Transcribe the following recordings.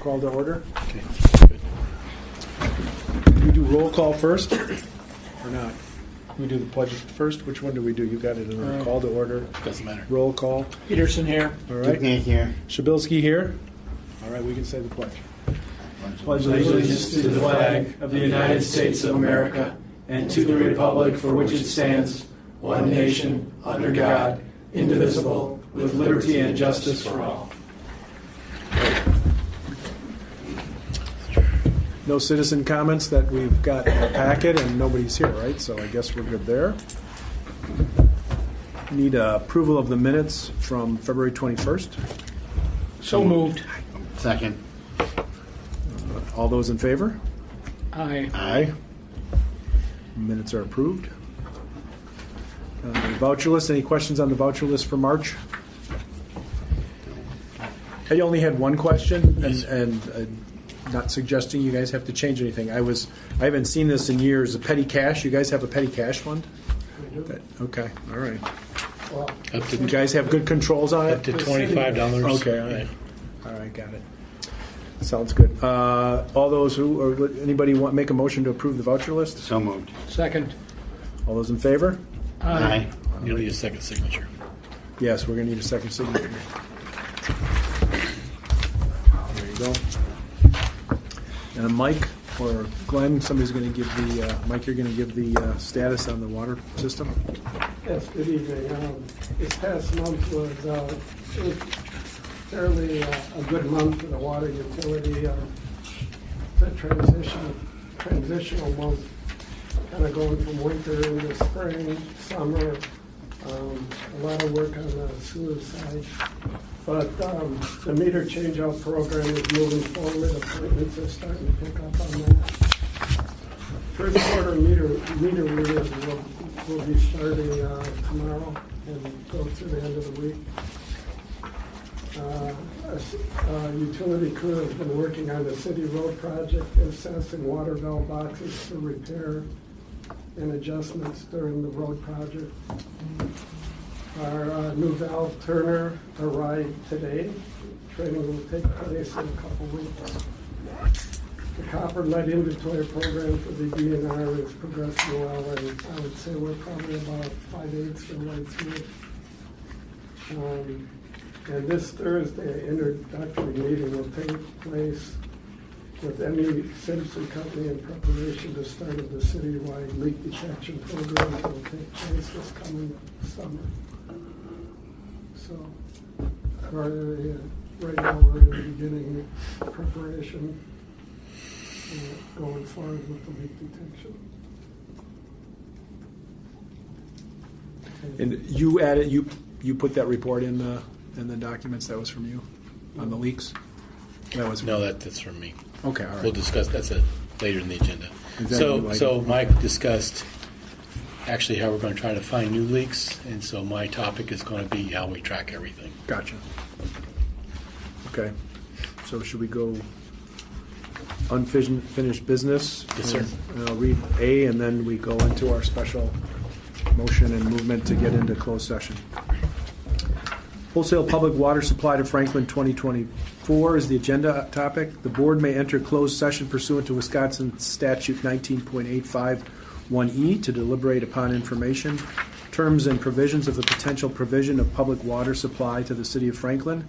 call to order. Okay, good. We do roll call first, or not? We do the pledge first. Which one do we do? You got it in there. Call to order. Doesn't matter. Roll call. Peterson here. All right. Dukenyak here. Shabilsky here. All right, we can say the pledge. Pledge allegiance to the flag of the United States of America and to the republic for which it stands, one nation, under God, indivisible, with liberty and justice for all. No citizen comments that we've got in our packet, and nobody's here, right? So I guess we're good there. Need approval of the minutes from February 21st. So moved. Second. All those in favor? Aye. Aye. Minutes are approved. Voucher list. Any questions on the voucher list for March? I only had one question, and not suggesting you guys have to change anything. I haven't seen this in years. A petty cash. You guys have a petty cash fund? Okay. All right. Up You to guys have good controls on up it? to $25. Okay. All right. All right. Got it. Sounds good. All those who, or anybody want make a motion to approve the voucher list? So moved. Second. All those in favor? Aye. You'll need a second signature. Yes, we're going to need a second signature. There you go. And Mike or Glenn, somebody's going to give the, Mike, you're going to give the status on the water system? Yes, good evening. This past month was fairly a good month for the water utility. It's a transitional month, kind of going from winter into spring, summer. A lot of work on the sewer side. But the meter change-out program is moving forward. Appointments are starting to pick up on that. First quarter meter readers will be starting tomorrow and go through the end of the week. A utility crew has been working on the city road project, assessing water valve boxes for repair and adjustments during the road project. Our new valve turner arrived today. Training will take place in a couple weeks. The copper lead inventory program for the DNR is progressing well, and I would say we're probably about 5/8 of the way through it. And this Thursday, an introductory meeting will take place with ME Simpson Company in preparation to start of the citywide leak detection program that will take place this coming summer. So, right now we're in the beginning preparation, going forward with the leak detection. And you added, you put that report in the documents. That was from you on the leaks? That was No, that's from me. Okay, all We'll right. discuss that's later in the agenda. Is that you, Mike? So Mike discussed actually how we're going to try to find new leaks, and so my topic is going to be how we track everything. Gotcha. Okay. So should we go unfinished business? Yes, sir. And I'll read A, and then we go into our special motion and movement to get into closed session. Wholesale public water supply to Franklin 2024 is the agenda topic. The board may enter closed session pursuant to Wisconsin Statute 19.851E to deliberate upon information, terms and provisions of the potential provision of public water supply to the city of Franklin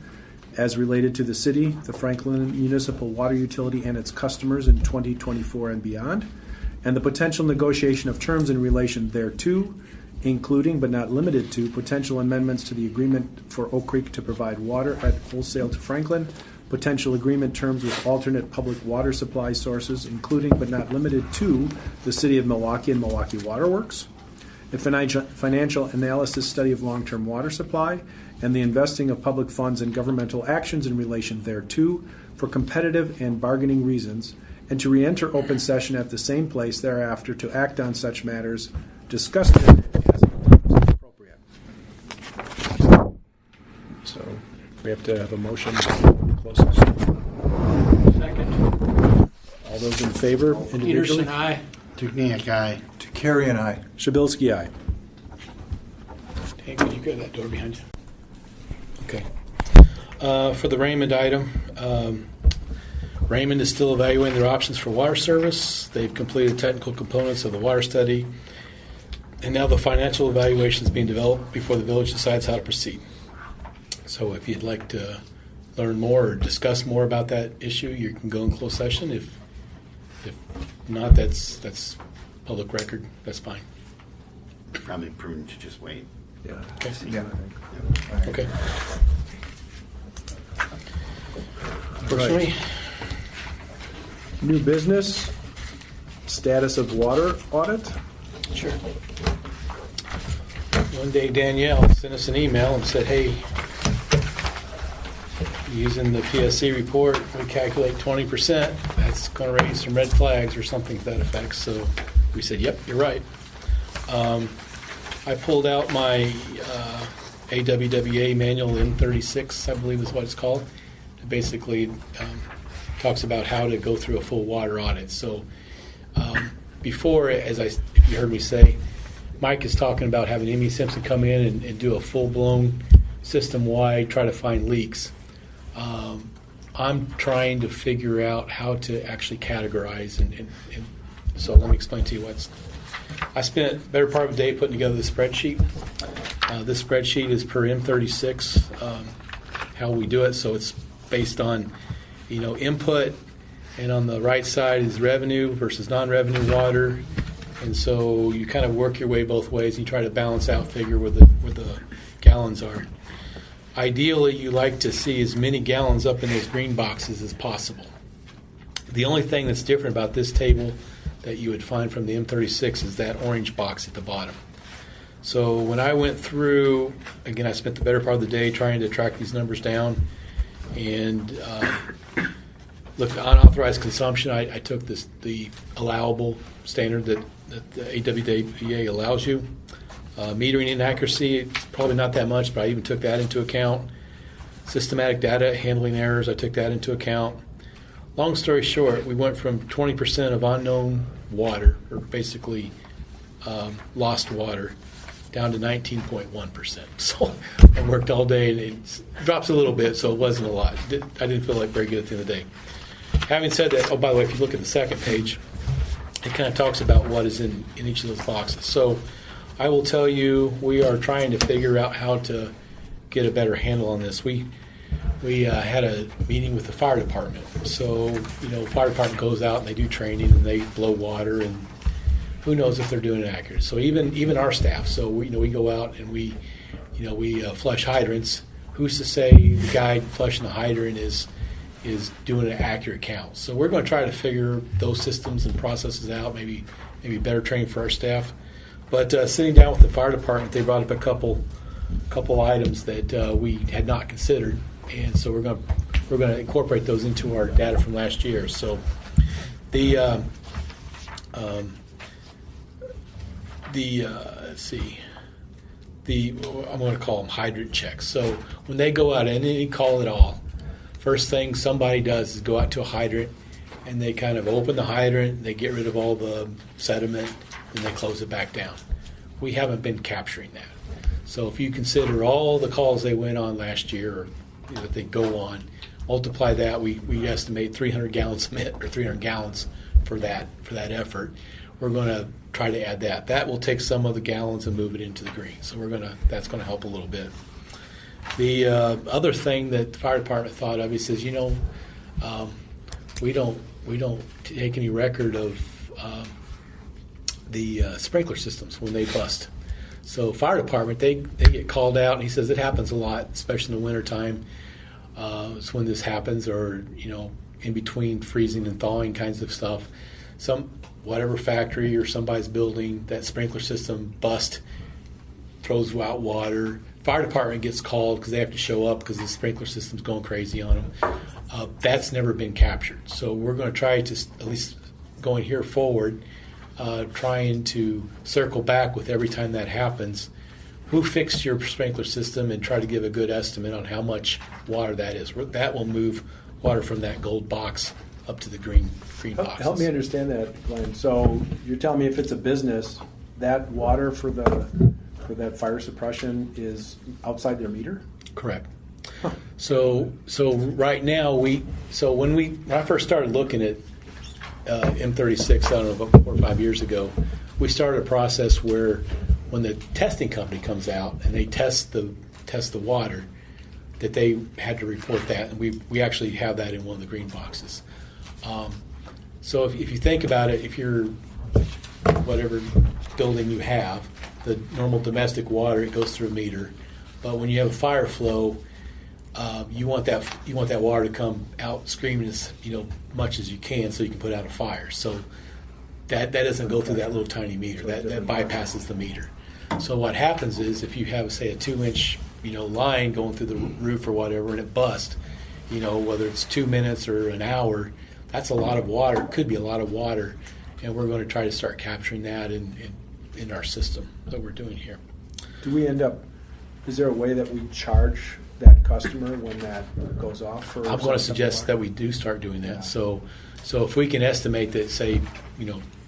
as related to the city, the Franklin Municipal Water Utility, and its customers in 2024 and beyond, and the potential negotiation of terms in relation thereto, including but not limited to potential amendments to the agreement for Oak Creek to provide water at wholesale to Franklin, potential agreement terms with alternate public water supply sources, including but not limited to the City of Milwaukee and Milwaukee Water Works, a financial analysis study of long-term water supply, and the investing of public funds and governmental actions in relation thereto for competitive and bargaining reasons, and to re-enter open session at the same place thereafter to act on such matters discussed in as appropriate. So we have to have a motion to close session. Second. All those in favor individually? Peterson, aye. Dukenyak, aye. To carry and I. Shabilsky, aye. Hey, could you get that door behind you? Okay. For the Raymond item, Raymond is still evaluating their options for water service. They've completed technical components of the water study, and now the financial evaluation is being developed before the village decides how to proceed. So if you'd like to learn more or discuss more about that issue, you can go in closed session. If not, that's public record. That's fine. Probably prudent to just wait. Yeah. Okay. Yeah. Okay. Personally, New business, status of water audit. sure. One day Danielle sent us an email and said, hey, using the PSC report, we calculate 20%. That's going to raise some red flags or something to that effect. So we said, yep, you're right. I pulled out my AWWA manual M36, I believe is what it's called. It basically talks about how to go through a full water audit. So before, if you heard me say, Mike is talking about having Amy Simpson come in and do a full-blown system-wide, try to find leaks. I'm trying to figure out how to actually categorize, and so let me explain to you what's. I spent the better part of the day putting together the spreadsheet. This spreadsheet is per M36, how we do it, so it's based on, input, and on the right side is revenue versus non-revenue water, and so you kind of work your way both ways. And you try to balance out, figure where the gallons are. Ideally, you like to see as many gallons up in those green boxes as possible. The only thing that's different about this table that you would find from the M36 is that orange box at the bottom. So when I went through, again, I spent the better part of the day trying to track these numbers down and look at unauthorized consumption. I took the allowable standard that the AWWA allows you. Metering inaccuracy, it's probably not that much, but I even took that into account. Systematic data handling errors, I took that into account. Long story short, we went from 20% of unknown water, or basically lost water, down to 19.1%. So I worked all day, and it drops a little bit, so it wasn't a lot. I didn't feel like very good at the end of the day. Having said that, oh, by the way, if you look at the second page, it kind of talks about what is in each of those boxes. So I will tell you, we are trying to figure out how to get a better handle on this. We had a meeting with the fire department. So, fire department goes out and they do training and they blow water, and who knows if they're doing it accurate. So even our staff. So we go out and we flush hydrants. Who's to say the guy flushing the hydrant is doing an accurate count? So we're going to try to figure those systems and processes out. Maybe better training for our staff. But sitting down with the fire department, they brought up a couple items that we had not considered, and so we're going to incorporate those into our data from last year. So let's see, I'm going to call them hydrant checks. So when they go out, any call at all, first thing somebody does is go out to a hydrant, and they kind of open the hydrant, they get rid of all the sediment, and they close it back down. We haven't been capturing that. So if you consider all the calls they went on last year, or that they go on, multiply that, we estimate 300 gallons a minute, or 300 gallons for that effort. We're going to try to add that. That will take some of the gallons and move it into the green. So that's going to help a little bit. The other thing that the fire department thought of, he says, we don't take any record of the sprinkler systems when they bust. So fire department, they get called out, and he says it happens a lot, especially in the wintertime. It's when this happens, or in between freezing and thawing kinds of stuff. Whatever factory or somebody's building, that sprinkler system bust, throws out water. Fire department gets called because they have to show up because the sprinkler system's going crazy on them. That's never been captured. So we're going to try to, at least going here forward, trying to circle back with every time that happens. Who fixed your sprinkler system, and try to give a good estimate on how much water that is. That will move water from that gold box up to the green boxes. Help me understand that, Glenn. So you're telling me if it's a business, that water for that fire suppression is outside their meter? Correct. So right now when I first started looking at M36, I don't know, about 4 or 5 years ago, we started a process where when the testing company comes out and they test the water, that they had to report that, and we actually have that in one of the green boxes. So if you think about it, if you're whatever building you have, the normal domestic water, it goes through a meter, but when you have a fire flow, you want that water to come out screaming as much as you can, so you can put out a fire. So that doesn't go through that little tiny meter. That bypasses the meter. So what happens is if you have, say, a 2-inch line going through the roof or whatever, and it busts, whether it's 2 minutes or an hour, that's a lot of water. It could be a lot of water, and we're going to try to start capturing that in our system that we're doing here. Do we end up? Is there a way that we charge that customer when that goes off? For I'm going to suggest that we do start doing that. Yeah. So if we can estimate that, say,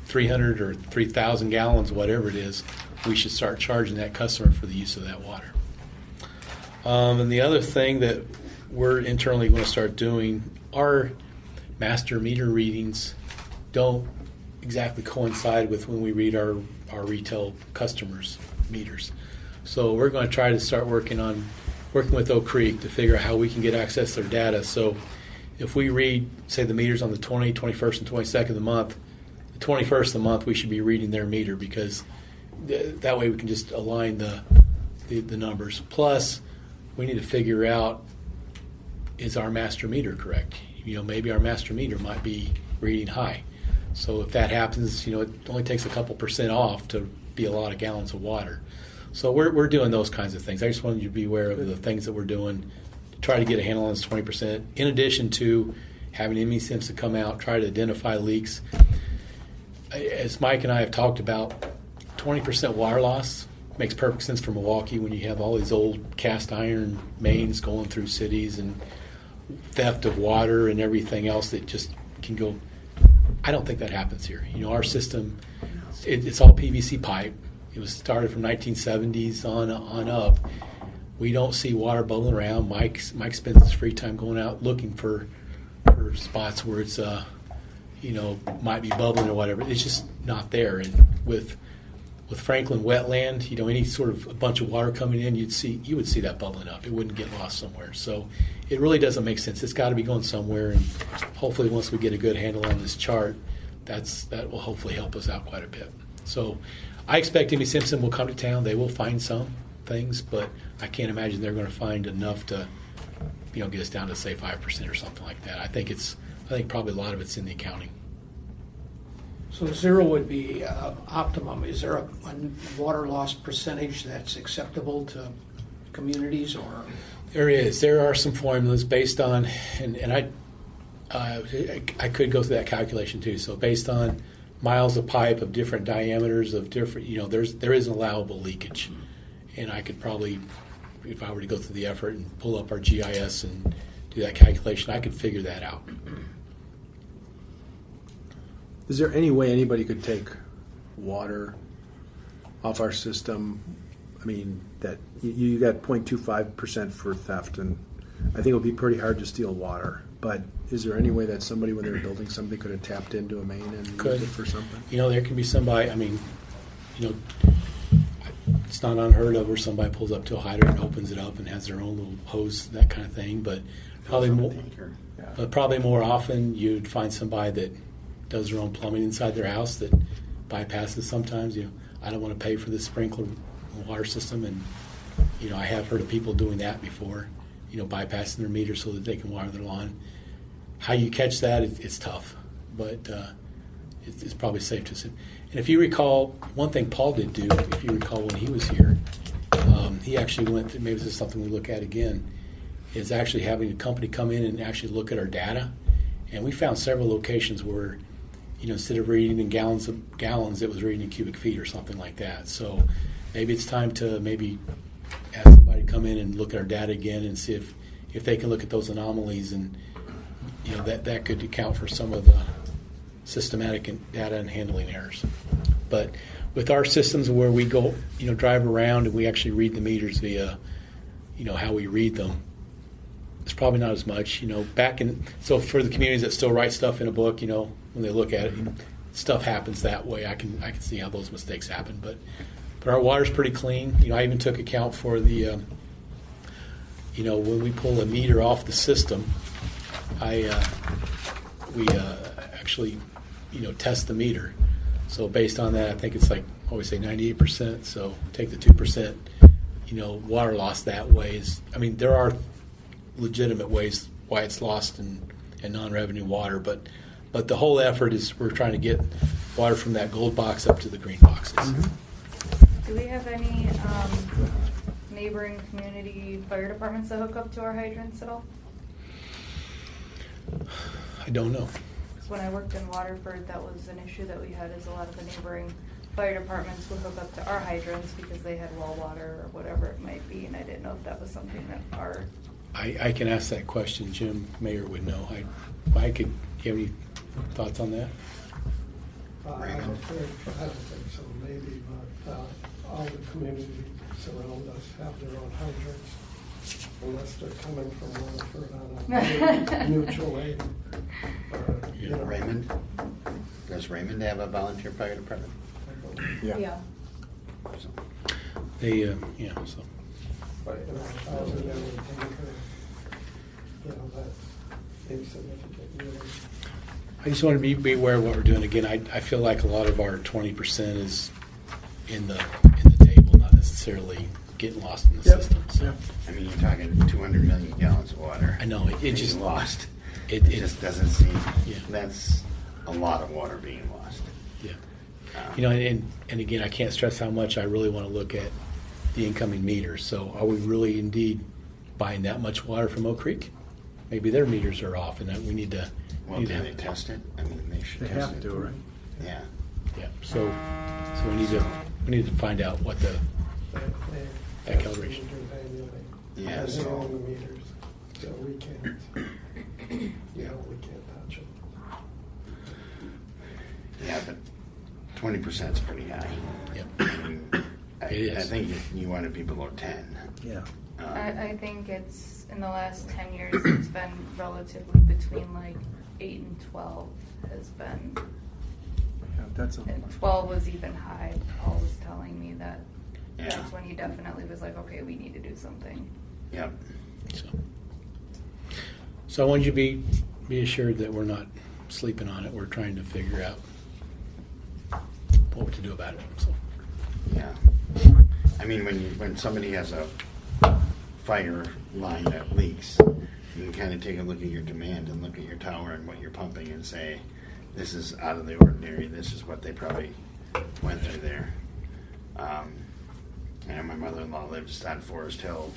300 or 3,000 gallons, whatever it is, we should start charging that customer for the use of that water. And the other thing that we're internally going to start doing, our master meter readings don't exactly coincide with when we read our retail customers' meters. So we're going to try to start working with Oak Creek to figure out how we can get access to their data. So if we read, say, the meters on the 20th, 21st, and 22nd of the month, the 21st of the month we should be reading their meter, because that way we can just align the numbers. Plus, we need to figure out, is our master meter correct? Maybe our master meter might be reading high. So if that happens, it only takes a couple % off to be a lot of gallons of water. So we're doing those kinds of things. I just wanted you to be aware of the things that we're doing to try to get a handle on this 20%, in addition to having ME Simpson come out, try to identify leaks. As Mike and I have talked about, 20% water loss makes perfect sense for Milwaukee when you have all these old cast iron mains going through cities and theft of water and everything else that just can go. I don't think that happens here. Our system, it's all PVC pipe. It was started from 1970s on up. We don't see water bubbling around. Mike spends his free time going out looking for spots where it's might be bubbling or whatever. It's just not there. And with Franklin wetland, any sort of a bunch of water coming in, you would see that bubbling up. It wouldn't get lost somewhere. So it really doesn't make sense. It's got to be going somewhere, and hopefully once we get a good handle on this chart, that will hopefully help us out quite a bit. So I expect ME Simpson will come to town. They will find some things, but I can't imagine they're going to find enough to get us down to, say, 5% or something like that. I think probably a lot of it's in the accounting. So 0 would be optimum. Is there a water loss percentage that's acceptable to communities, or? There is. There are some formulas based on, and I could go through that calculation too. So based on miles of pipe of different diameters of different, there is an allowable leakage, and I could probably, if I were to go through the effort and pull up our GIS and do that calculation, I could figure that out. Is there any way anybody could take water off our system? I mean, that you got 0.25% for theft, and I think it would be pretty hard to steal water. But is there any way that somebody, when they're building something, could have tapped into a main and used it for something? There can be somebody. I mean, it's not unheard of where somebody pulls up to a hydrant and opens it up and has their own little hose, that kind of thing. But probably more often, you'd find somebody that does their own plumbing inside their house that bypasses sometimes. I don't want to pay for this sprinkler water system, and I have heard of people doing that before, bypassing their meter so that they can water their lawn. How you catch that, it's tough, but it's probably safe to assume. And if you recall, one thing Paul did do, if you recall when he was here, he actually went through, maybe this is something we look at again, is actually having a company come in and actually look at our data. And we found several locations where, instead of reading in gallons, it was reading in cubic feet or something like that. So maybe it's time to ask somebody to come in and look at our data again and see if they can look at those anomalies, and that could account for some of the systematic data and handling errors. But with our systems where we go, drive around and we actually read the meters via, how we read them, It's probably not as much, so for the communities that still write stuff in a book, when they look at it, stuff happens that way. I can see how those mistakes happen, but our water's pretty clean. I even took account for the, when we pull a meter off the system, we actually, test the meter. So based on that, I think it's like, I always say 98%. So take the 2%, water loss that way there are legitimate ways why it's lost in non-revenue water, but the whole effort is we're trying to get water from that gold box up to the green boxes. Do we have any neighboring community fire departments that hook up to our hydrants at all? I don't know. Because when I worked in Waterford, that was an issue that we had, is a lot of the neighboring fire departments would hook up to our hydrants because they had well water or whatever it might be, and I didn't know if that was something that our... I can ask that question. Jim Mayer would know. I could. Do you have any thoughts on that? I don't think so, maybe, but all the communities around us have their own hydrants, unless they're coming from Waterford on a mutual aid. Or, Raymond? Does Raymond have a volunteer fire department? Yeah. So, They, so. But, other than the tanker, that's insignificant, really. I just want to be aware of what we're doing. Again, I feel like a lot of our 20% is in the table, not necessarily getting lost in the system. So. you're talking 200 million gallons of water. I know it being just lost. It just doesn't seem. Yeah. That's a lot of water being lost. Yeah. And again, I can't stress how much I really want to look at the incoming meters. So are we really indeed buying that much water from Oak Creek? Maybe their meters are off, and that we need to. Well, do they test it? They should They test have it. to, right? Yeah. Yeah. So we need to find out what the that calibration. Yeah, And they so- own the meters, so we can't, we can't touch it. Yeah, but 20% is pretty high. Yep. I It is. I think you want to be below 10. Yeah. I think it's, in the last 10 years, it's been relatively between like 8 and 12 has been, Yeah, that's and 12 was even high. Paul was telling me that Yeah. that's when he definitely was like, okay, we need to do something. Yep. So I want you to be assured that we're not sleeping on it. We're trying to figure out what to do about it. So. Yeah. When somebody has a fire line that leaks, you can kind of take a look at your demand and look at your tower and what you're pumping and say, this is out of the ordinary. This is what they probably went through there. My mother-in-law lives on Forest Hill,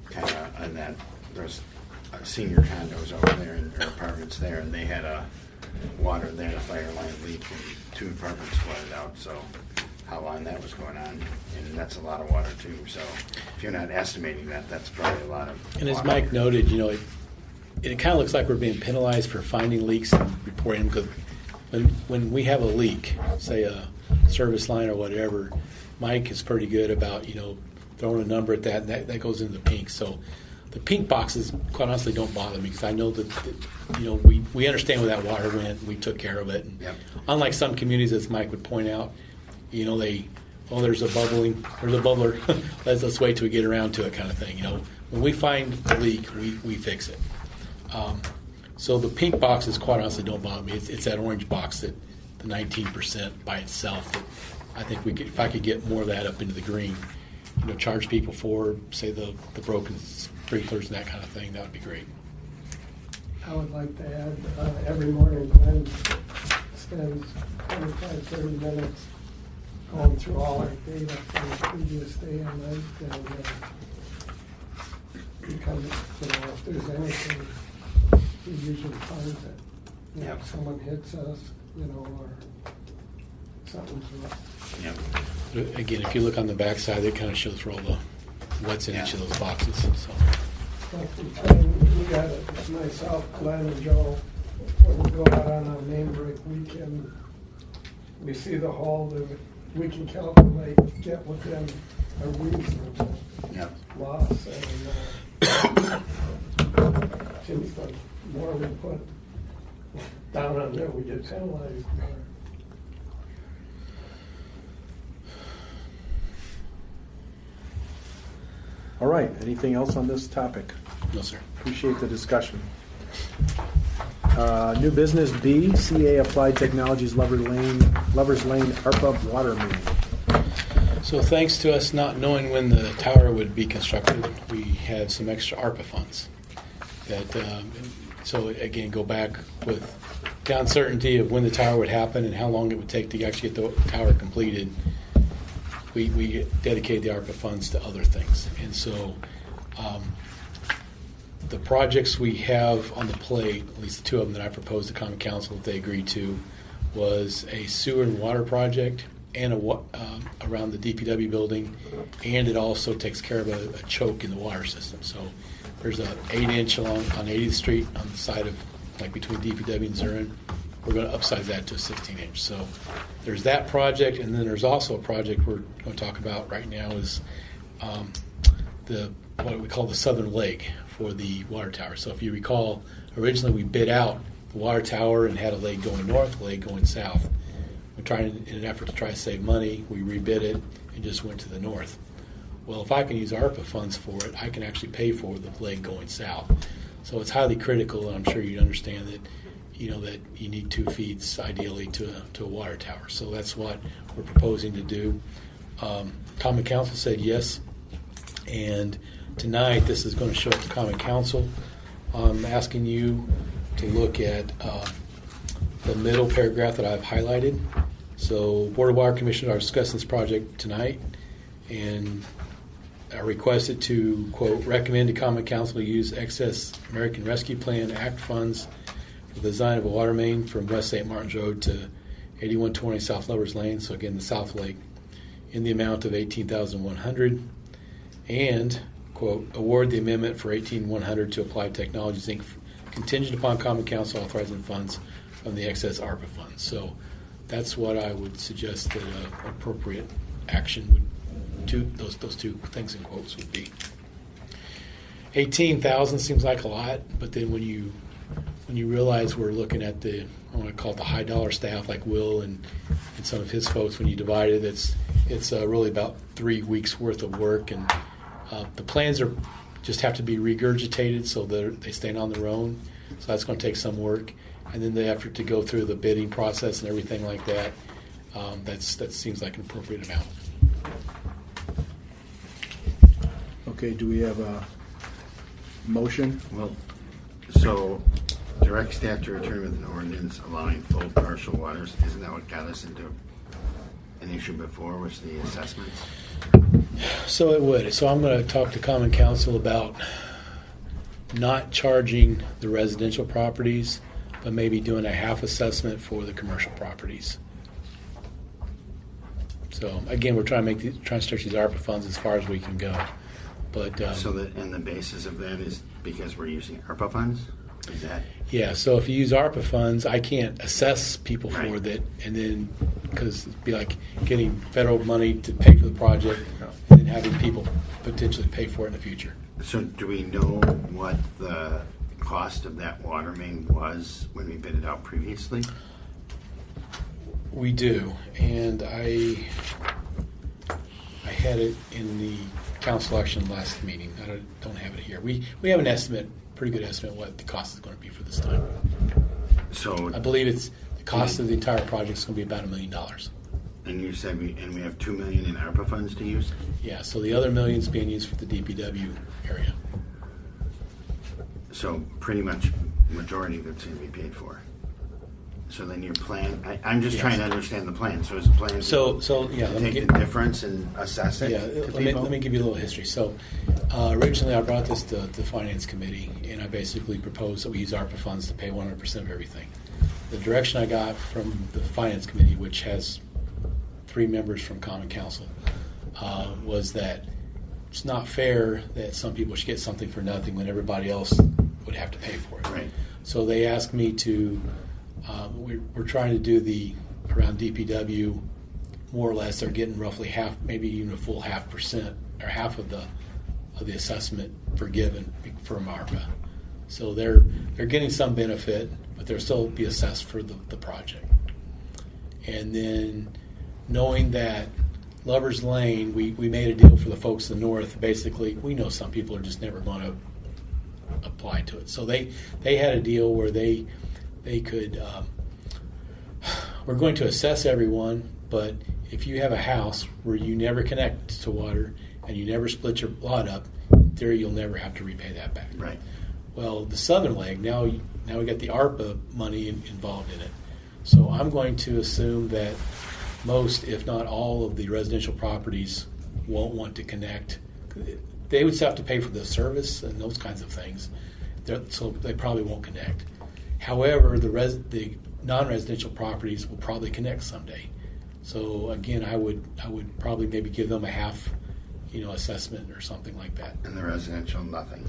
kind of on that. There's senior condos over there and or apartments there, and they had a water there, a fire line leak, and 2 apartments flooded out. So how long that was going on, and that's a lot of water too. So if you're not estimating that, that's probably a lot of And as water. Mike noted, it kind of looks like we're being penalized for finding leaks and reporting them, because when we have a leak, say a service line or whatever, Mike is pretty good about throwing a number at that, and that goes into the pink. So the pink boxes, quite honestly, don't bother me because I know that we understand where that water went. We took care of it. And Yep. unlike some communities, as Mike would point out, there's a bubbler. let's wait till we get around to it, kind of thing. When we find a leak, we fix it. So the pink boxes, quite honestly, don't bother me. It's that orange box, that the 19% by itself. That I think if I could get more of that up into the green, charge people for, say, the broken sprinklers and that kind of thing, that would be great. I would like to add, every morning Glenn spends 25-30 minutes going through all our data from the previous day and night, and because, if there's anything, he usually finds it. Yep. If someone hits us, or something's wrong. Yep. Again, if you look on the backside, it kind of shows where all what's in each of those boxes. So. We got it, myself, Glenn, and Joe, when we go out on a main break weekend, we see the hole, that we can calculate, get within a reasonable Yep. loss, and seems the more we put down on there, we get penalized more. All right, anything else on this topic? No, sir. Appreciate the discussion. New business B, CA Applied Technologies Lovers Lane ARPA water main. So thanks to us not knowing when the tower would be constructed, we had some extra ARPA funds. So again, go back with the uncertainty of when the tower would happen and how long it would take to actually get the tower completed. We dedicated the ARPA funds to other things. And so the projects we have on the plate, at least the two of them that I proposed to Common Council that they agreed to, was a sewer and water project and around the DPW building, and it also takes care of a choke in the water system. So there's an 8-inch along on 80th Street on the side of, like between DPW and Zurin. We're going to upsize that to a 16-inch. So there's that project, and then there's also a project we're going to talk about right now is what we call the southern leg for the water tower. So if you recall, originally we bid out the water tower and had a leg going north, a leg going south. We're trying, in an effort to try to save money, we rebid it and just went to the north. Well, if I can use ARPA funds for it, I can actually pay for the leg going south. So it's highly critical, and I'm sure you understand that, that you need 2 feeds ideally to a water tower. So that's what we're proposing to do. Common Council said yes, and tonight this is going to show up to Common Council. I'm asking you to look at the middle paragraph that I've highlighted. So Board of Water Commissioners are discussing this project tonight and are requested to, quote, recommend to Common Council to use excess American Rescue Plan Act funds for the design of a water main from West St. Martin's Road to 8120 South Lovers Lane, so again the South Lake, in the amount of $18,100, and, quote, award the amendment for $18,100 to Applied Technologies, Inc., contingent upon Common Council authorizing funds from the excess ARPA funds. So that's what I would suggest that appropriate action would do. Those 2 things in quotes would be. 18,000 seems like a lot, but then when you realize we're looking at I want to call it the high dollar staff like Will and some of his folks, when you divide it, it's really about 3 weeks worth of work, and the plans just have to be regurgitated so they stand on their own. So that's going to take some work. And then the effort to go through the bidding process and everything like that, that seems like an appropriate amount. Okay, do we have a motion? Well, so direct staff to return with an ordinance allowing full partial waters. Isn't that what got us into an issue before, was the assessments? So it would. So I'm going to talk to Common Council about not charging the residential properties, but maybe doing a half assessment for the commercial properties. So again, we're trying to stretch these ARPA funds as far as we can go. But And the basis of that is because we're using ARPA funds? Is that? yeah. So if you use ARPA funds, I can't assess people for Right. that, and then because it'd be like getting federal money to pay for the project, and then having people potentially pay for it in the future. So do we know what the cost of that water main was when we bid it out previously? We do, and I had it in the council action last meeting. I don't have it here. We have an estimate, pretty good estimate, what the cost is going to be for this time. So, I believe the cost of the entire project is going to be about $1 million. and you said we have $2 million in ARPA funds to use? Yeah, so the other $1 million is being used for the DPW area. So pretty much majority of it's going to be paid for. So then your plan, I'm just Yes. trying to understand the plan. So is the plan So yeah, to let me take get, the difference and assess it yeah, to let people? me give you a little history. So originally I brought this to the finance committee, and I basically proposed that we use ARPA funds to pay 100% of everything. The direction I got from the finance committee, which has 3 members from Common Council, was that it's not fair that some people should get something for nothing when everybody else would have to pay for it. Right. So they asked me to, we're trying to do around DPW, more or less, they're getting roughly half, maybe even a full 0.5% or half of the assessment forgiven from ARPA. So they're getting some benefit, but they'll still be assessed for the project. And then knowing that Lover's Lane, we made a deal for the folks in the north. Basically, we know some people are just never going to apply to it. So they had a deal where they could, we're going to assess everyone, but if you have a house where you never connect to water and you never split your lot up, in theory you'll never have to repay that back. Right. Well, the southern leg, now we got the ARPA money involved in it. So I'm going to assume that most, if not all, of the residential properties won't want to connect. They would still have to pay for the service and those kinds of things, so they probably won't connect. However, the non-residential properties will probably connect someday. So again, I would probably maybe give them a half, assessment or something like that. And the residential, nothing.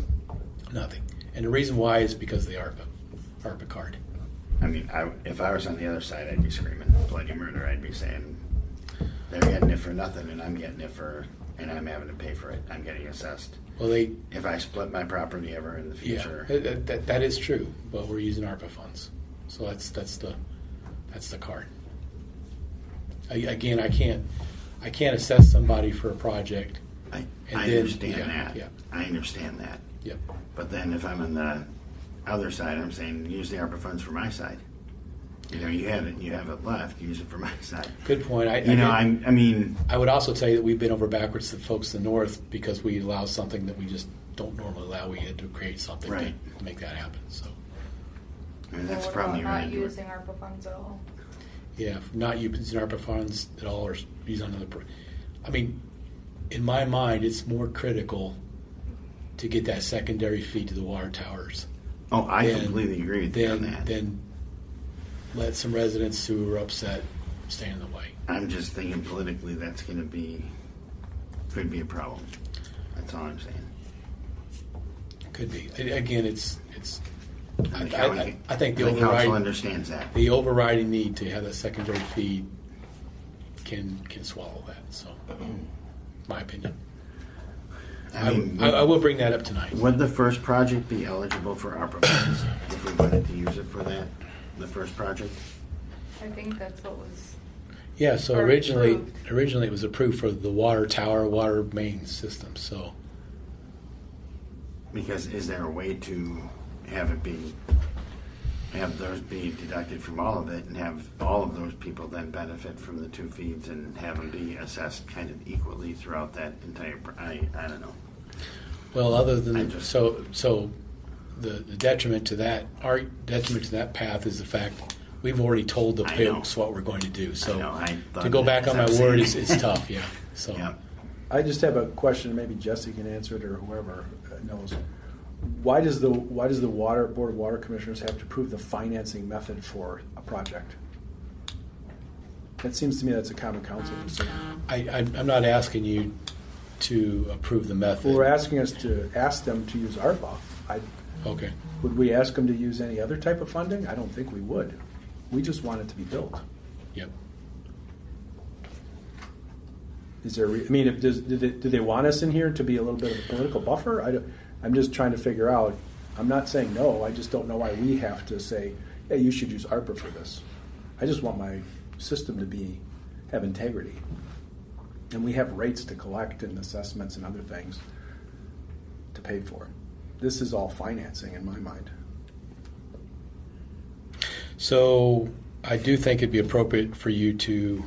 Nothing. And the reason why is because of the ARPA card. I mean, if I was on the other side, I'd be screaming bloody murder. I'd be saying, they're getting it for nothing, and I'm getting it and I'm having to pay for it. I'm getting assessed. Well, If I split my property ever in the future. yeah, that is true, but we're using ARPA funds, so that's the card. Again, I can't assess somebody for a project. I And then- understand yeah, that. yeah. I understand that. Yep. But then if I'm on the other side, I'm saying use the ARPA funds for my side. You have it left. Use it for my side. Good point. I mean, I would also tell you that we've been over backwards to the folks in the north because we allow something that we just don't normally allow. We had to create something Right. to make that happen. So that's What probably about not right. using ARPA funds at all? yeah, not using ARPA funds at all, or use another. I mean, in my mind, it's more critical to get that secondary feed to the water towers. Oh, I Then- completely agree with you on Then that. then let some residents who are upset stand in the way. I'm just thinking politically that's going to could be a problem. That's all I'm saying. Could be. Again, it's. And the county, I think the council overriding understands that. the overriding need to have that secondary feed can swallow that. So, my opinion. I mean, I will bring that up tonight. would the first project be eligible for ARPA funds if we wanted to use it for that? The first project? I think that's what was, Yeah. So Or originally approved. it was approved for the water tower, water main system. So Because is there a way to have those be deducted from all of it and have all of those people then benefit from the two feeds and have them be assessed kind of equally throughout that entire, I don't know. well, other than I just- so the detriment to that path is the fact we've already told the I know. folks what we're going to do. So I know, I thought to go that back on my as I'm word saying. is tough. Yeah. So. Yeah. I just have a question, maybe Jesse can answer it or whoever knows. Why does the Board of Water Commissioners have to approve the financing method for a project? That seems to me that's a common council decision. I'm not asking you to approve the method. Well, we're asking us to ask them to use ARPA. Okay. Would we ask them to use any other type of funding? I don't think we would. We just want it to be built. Yep. Is there? Do they want us in here to be a little bit of a political buffer? I'm just trying to figure out. I'm not saying no. I just don't know why we have to say, "Hey, you should use ARPA for this." I just want my system to have integrity, and we have rates to collect and assessments and other things to pay for it. This is all financing in my mind. So I do think it'd be appropriate for you to.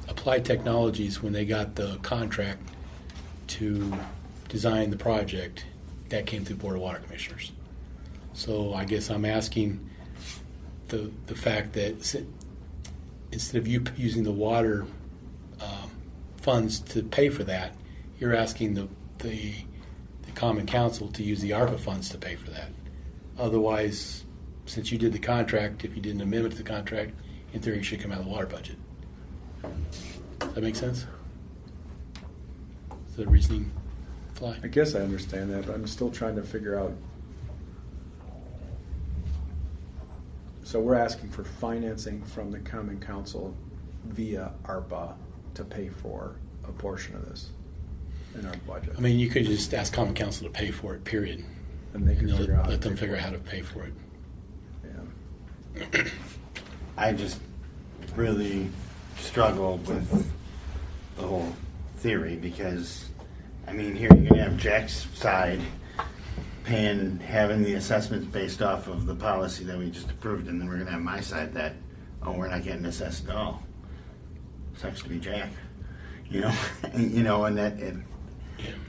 Applied Technologies, when they got the contract to design the project, that came through Board of Water Commissioners. So I guess I'm asking the fact that instead of you using the water funds to pay for that, you're asking the Common Council to use the ARPA funds to pay for that. Otherwise, since you did the contract, if you did an amendment to the contract, in theory, it should come out of the water budget. Does that make sense? Does the reasoning fly? I guess I understand that, but I'm still trying to figure out. So we're asking for financing from the Common Council via ARPA to pay for a portion of this. in our budget. I mean, you could just ask common council to pay for it, period. And they can You know, figure out. let them figure out how to pay for it. Yeah. I just really struggle with the whole theory because, I mean, here you're gonna have Jack's side having the assessments based off of the policy that we just approved, and then we're gonna have my side that, oh, we're not getting assessed at all. Sucks to be Jack, you know, and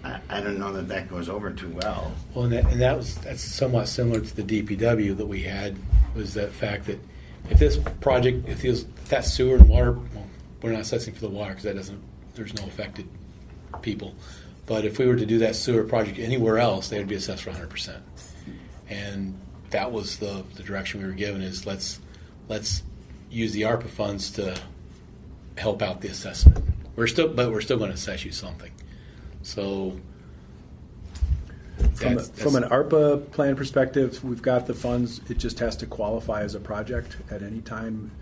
I don't know that goes over too well. Well, that's somewhat similar to the DPW that we had, was that fact that if this project, if that sewer and water, well, we're not assessing for the water because there's no affected people. But if we were to do that sewer project anywhere else, they would be assessed for 100%. And that was the direction we were given, is let's use the ARPA funds to help out the assessment. We're still going to assess you something. So From an ARPA plan perspective, we've got the funds. It just has to qualify as a project at any time.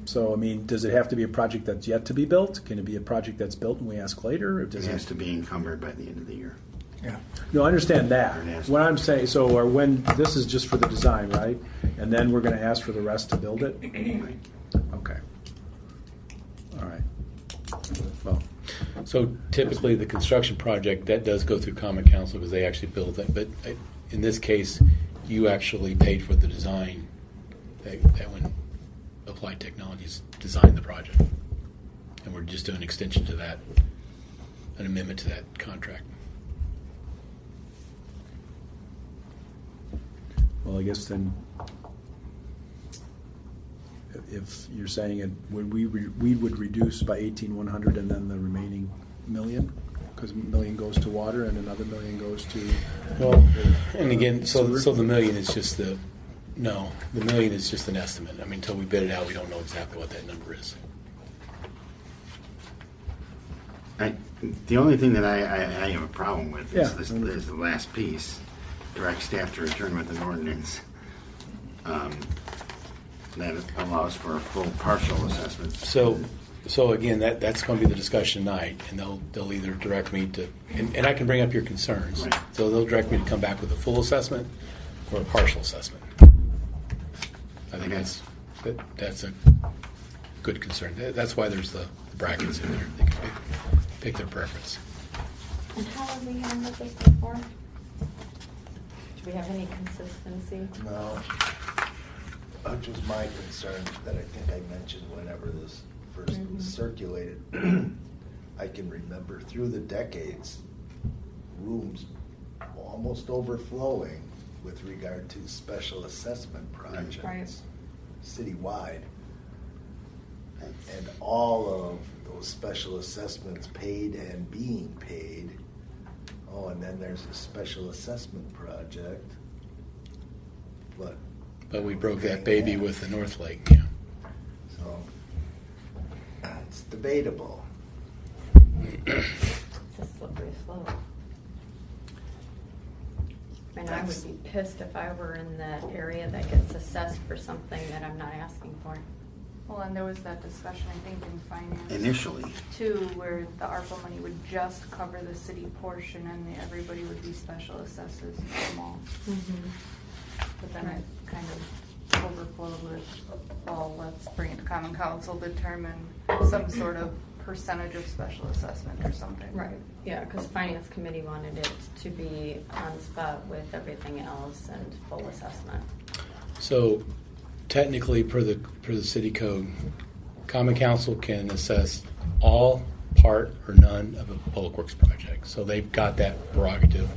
So, I mean, does it have to be a project that's yet to be built? Can it be a project that's built and we ask later? Or It does has to be encumbered by the end of the year. Yeah. No, I understand that. It has to. What I'm saying, or when this is just for the design, right? And then we're going to ask for the rest to build it? Okay. All right. Well, So typically, the construction project, that does go through common council because they actually build it. But in this case, you actually paid for the design that when Applied Technologies designed the project. And we're just doing an extension to that, an amendment to that contract. well, I guess then, if you're saying it, we would reduce by 18,100 and then the remaining million, because $1 million goes to water and another $1 million goes to. Well, and again, so sewer? the million is just the million is just an estimate. I mean, until we bid it out, we don't know exactly what that number is. The only thing that I have a problem with Yeah. is the last piece. Direct staff to return with an ordinance that allows for a full partial assessment. So again, that's going to be the discussion tonight, and they'll either direct me to, and I can bring up your concerns. Right. So they'll direct me to come back with a full assessment or a partial assessment. I think that's a good concern. That's why there's the brackets in there. They can pick their preference. And how have we handled this before? Do we have any consistency? No, which was my concern that I think I mentioned whenever this first was circulated. I can remember through the decades, rooms almost overflowing with regard to special assessment projects Right. citywide. And all of those special assessments paid and being paid. Oh, and then there's a special assessment project. But we broke that baby with the North Lake. Yeah. So it's debatable. It's a slippery slope. And I would be pissed if I were in that area that gets assessed for something that I'm not asking for. Well, and there was that discussion, I think, in finance. Initially, Too, where the ARPA money would just cover the city portion and everybody would be special assessors from all. But then it kind of overflowed with, well, let's bring it to common council, determine some sort of percentage of special assessment or something. Right, yeah, because finance committee wanted it to be on spot with everything else and full assessment. So technically, per the city code, common council can assess all, part, or none of a public works project. So they've got that prerogative.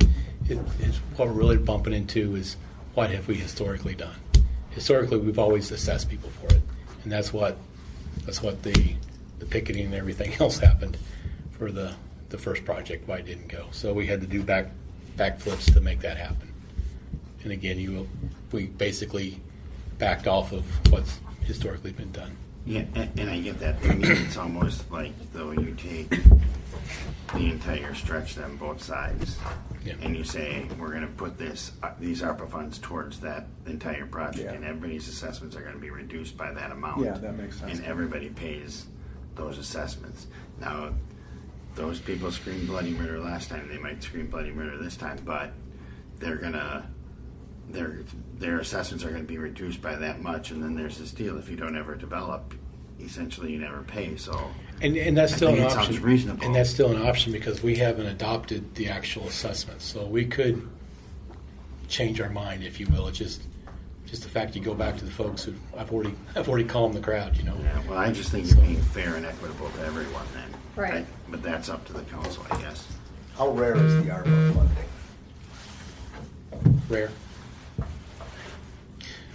What we're really bumping into is what have we historically done? Historically, we've always assessed people for it, and that's what the picketing and everything else happened for the first project. Why it didn't go? So we had to do backflips to make that happen. And again, we basically backed off of what's historically been done. yeah, and I get that. To me, it's almost like though you take the entire stretch on both sides, Yeah. and you say we're going to put these ARPA funds towards that entire project, Yeah. and everybody's assessments are going to be reduced by that amount. Yeah, that makes sense. And everybody pays those assessments. Now, those people screamed bloody murder last time. They might scream bloody murder this time, but they're gonna their assessments are going to be reduced by that much. And then there's this deal: if you don't ever develop, essentially you never pay. So And that's still I think an it sounds option. reasonable. And that's still an option because we haven't adopted the actual assessment. So we could change our mind, if you will. It's just the fact you go back to the folks who I've already calmed the crowd. You know. Yeah, well, I just think you're being fair and equitable to everyone then. Right. But that's up to the council, I guess. How rare is the ARPA funding? Rare.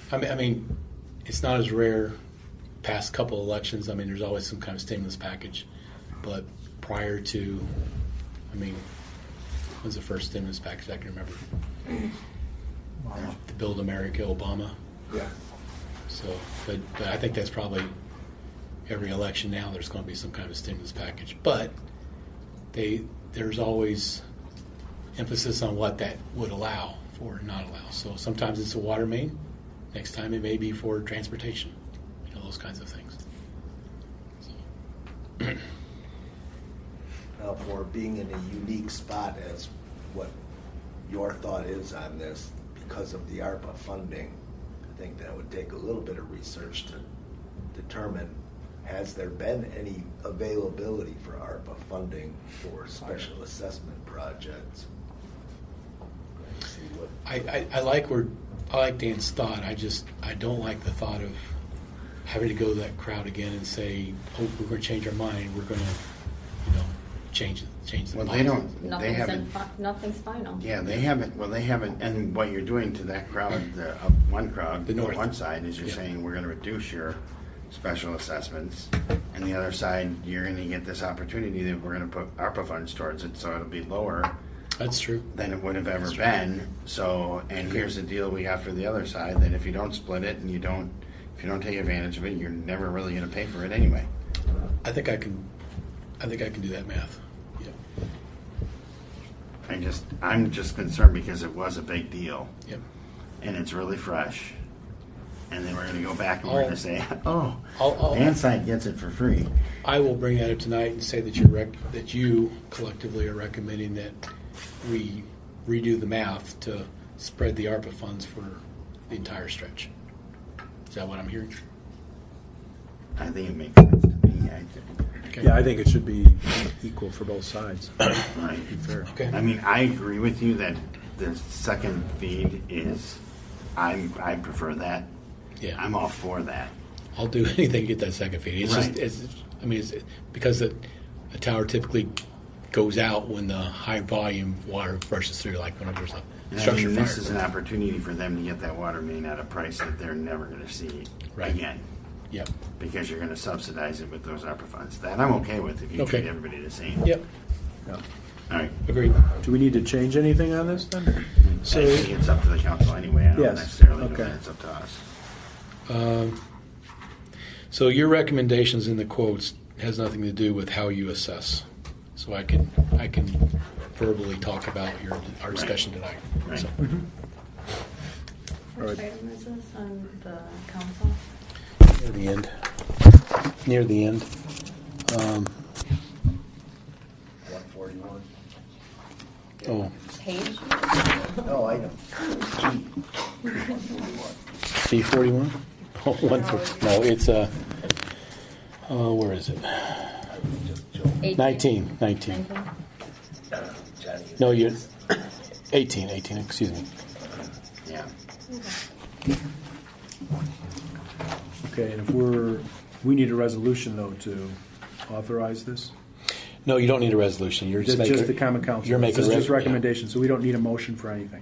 I mean, it's not as rare past couple elections. I mean, there's always some kind of stimulus package. But prior to, I mean, when's the first stimulus package I can remember? The Build America, Obama. Yeah. So, but I think that's probably every election now. There's going to be some kind of stimulus package, but there's always emphasis on what that would allow for or not allow. So sometimes it's a water main. Next time it may be for transportation. You know, those kinds of things. So. Now, for being in a unique spot as what your thought is on this, because of the ARPA funding, I think that would take a little bit of research to determine, has there been any availability for ARPA funding for special assessment projects? See what- I like Dan's thought. I don't like the thought of having to go to that crowd again and say, "Oh, we're going to change our mind. We're going to, change the Well, mind." they don't. They Nothing's, haven't. nothing's final. Yeah, they haven't. Well, they haven't. And what you're doing to that crowd, the one crowd, The north. one side, is you're Yeah. saying we're going to reduce your special assessments, and the other side, you're going to get this opportunity that we're going to put ARPA funds towards it, so it'll be lower That's true. than it would have ever been. So, and here's the deal we have for the other side: that if you don't split it and if you don't take advantage of it, you're never really going to pay for it anyway. I think I can do that math. Yeah. I'm just concerned because it was a big deal. Yep. And it's really fresh. And then we're going to go back and we're going to say, oh, I'll- Dan's side gets it for free. I will bring that up tonight and say that that you collectively are recommending that we redo the math to spread the ARPA funds for the entire stretch. Is that what I'm hearing? I think it makes sense to me. Okay. Yeah, I think it should be equal for both sides. Right. Be fair. Okay. I mean, I agree with you that the second feed is, I prefer that. Yeah. I'm all for that. I'll do anything to get that second feed. It's Right. just, it's because a tower typically goes out when the high volume water rushes through, like when there's a And I structure mean, fire. this is an opportunity for them to get that water main at a price that they're never going to see Right. again. Yep. Because you're going to subsidize it with those ARPA funds. That I'm okay with if you Okay. treat everybody the same. Yep. Yeah. All right. Agreed. Do we need to change anything on this then? I think it's up to the council anyway. I don't Yes. necessarily know Okay. that it's up to us. So your recommendations in the quotes has nothing to do with how you assess. So I can verbally talk about our discussion tonight. Right. So, Which Alright. item is this on the council? near the end. Near the end. 141? Oh, Page? No, item G. B41? Oh, no, it's where is it? 19. Johnny. No, you're 18, excuse me. Yeah. Okay, and if we need a resolution though to authorize this? No, you don't need a resolution. You're just Just making the common council. You're making This is just yeah. recommendation, so we don't need a motion for anything.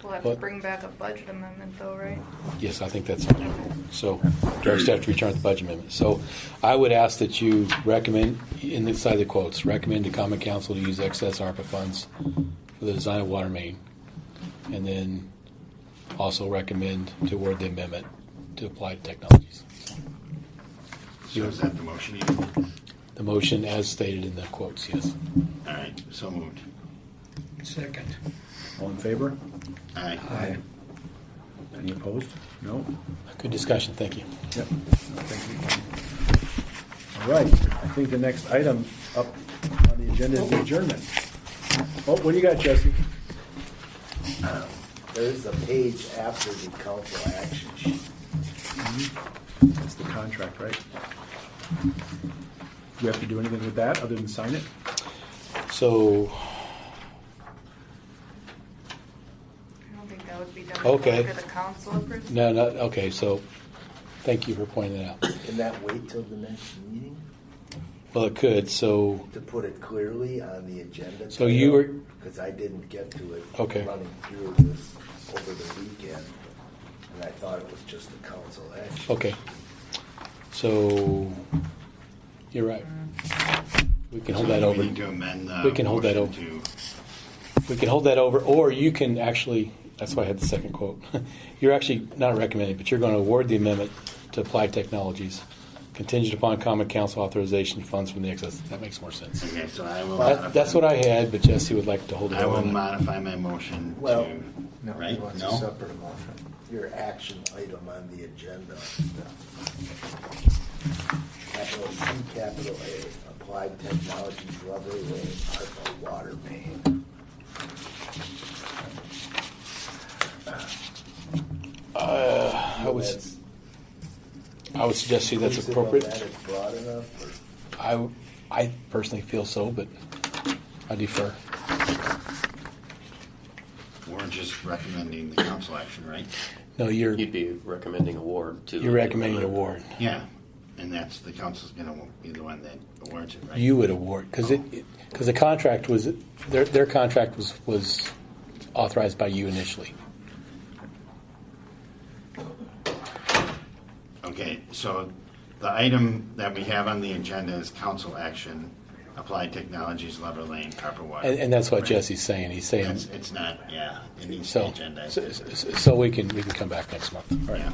We'll have What? to bring back a budget amendment though, right? Yes, I think that's fine. So, direct staff to return the budget amendment. So, I would ask that you recommend, inside the quotes, recommend to common council to use excess ARPA funds for the design of water main, and then also recommend to award the amendment to applied technologies. So is that the motion? Ian? The motion as stated in the quotes, yes. All right. So moved. Second. All in favor? Aye. Aye. Any opposed? No? Good discussion, thank you. Yep. Thank you. All right, I think the next item up on the agenda is adjournment. Oh, what do you got, Jesse? There's a page after the council action sheet. That's the contract, right? Do you have to do anything with that other than sign it? So, I don't think that would be done Okay. after the council approves. no, okay, so thank you for pointing that out. Can that wait till the next meeting Well, it could, so, to put it clearly on the agenda? So you were- Because I didn't get to it. Okay. Running through this over the weekend, and I thought it was just the council action. okay. So, you're right. We can hold that So over. We need to amend the We can hold that motion over. to- We can hold that over, or you can actually, that's why I had the second quote. You're actually not recommending, but you're going to award the amendment to Applied Technologies contingent upon common council authorization funds from the excess. That makes more sense. Okay, so I will. That's what I had, but Jesse would like to hold it I will over. modify my motion Well, to, no, right? he wants a No? separate motion. Your action item on the agenda. Capital C, capital A, Applied Technologies, Loveland Lane, ARPA water main. I would suggest see that's You feel appropriate. That is broad enough, or? I personally feel so, but I defer. We're just recommending the council action, right? No, you're You'd be recommending award to. recommending award. Yeah, and that's, the council's gonna be the one that awards it, right? You would award because because the contract was their contract was authorized by you initially. Okay, so the item that we have on the agenda is council action, Applied Technologies, Lover Lane, Carper Water. And that's what Right. Jesse's saying. He's saying It's not, yeah, it needs to so. be agenda. So we can come back next month. All right. Yeah.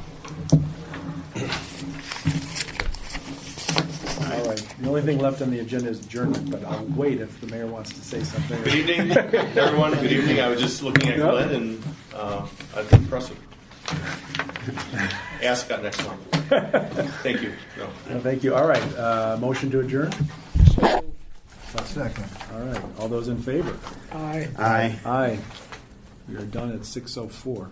All right. The only thing left on the agenda is adjournment, but I'll wait if the mayor wants to say something. Good evening, everyone. Good evening. I was just looking at Yep. Glenn, and that's impressive. Ask that next one. Thank you. No. Well, thank you. All right. Motion to adjourn? Second. All right. All those in favor? Aye. Aye. Aye. We are done at 6:04.